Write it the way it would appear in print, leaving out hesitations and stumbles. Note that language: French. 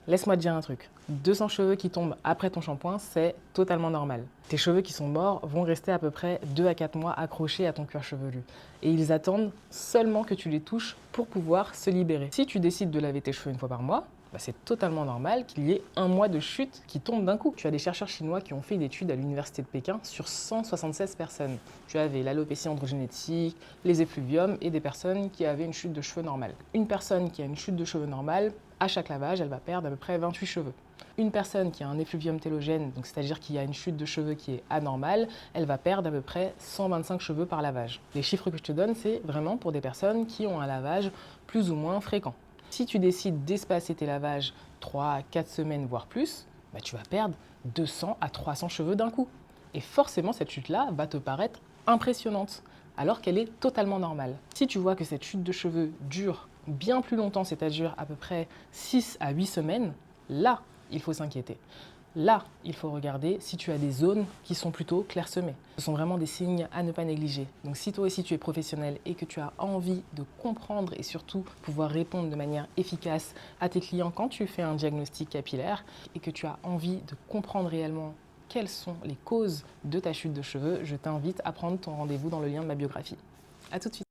laisse-moi te dire un truc. 200 cheveux qui tombent après ton shampoing, c'est totalement normal. Tes cheveux qui sont morts vont rester à peu près 2 à 4 mois accrochés à ton cuir chevelu. Et ils attendent seulement que tu les touches pour pouvoir se libérer. Si tu décides de laver tes cheveux une fois par mois, c'est totalement normal qu'il y ait un mois de chute qui tombe d'un coup. Tu as des chercheurs chinois qui ont fait une étude à l'université de Pékin sur 176 personnes. Tu avais l'alopécie androgénétique, les effluviums et des personnes qui avaient une chute de cheveux normale. Une personne qui a une chute de cheveux normale, à chaque lavage, elle va perdre à peu près 28 cheveux. Une personne qui a un effluvium télogène, donc c'est-à-dire qu'il y a une chute de cheveux qui est anormale, elle va perdre à peu près 125 cheveux par lavage. Les chiffres que je te donne, c'est vraiment pour des personnes qui ont un lavage plus ou moins fréquent. Si tu décides d'espacer tes lavages 3 à 4 semaines, voire plus, tu vas perdre 200 à 300 cheveux d'un coup. Et forcément, cette chute-là va te paraître impressionnante, alors qu'elle est totalement normale. Si tu vois que cette chute de cheveux dure bien plus longtemps, c'est-à-dire à peu près 6 à 8 semaines, là, il faut s'inquiéter. Là, il faut regarder si tu as des zones qui sont plutôt clairsemées. Ce sont vraiment des signes à ne pas négliger. Donc si toi aussi tu es professionnel et que tu as envie de comprendre et surtout pouvoir répondre de manière efficace à tes clients quand tu fais un diagnostic capillaire et que tu as envie de comprendre réellement quelles sont les causes de ta chute de cheveux, je t'invite à prendre ton rendez-vous dans le lien de ma biographie. À tout de suite.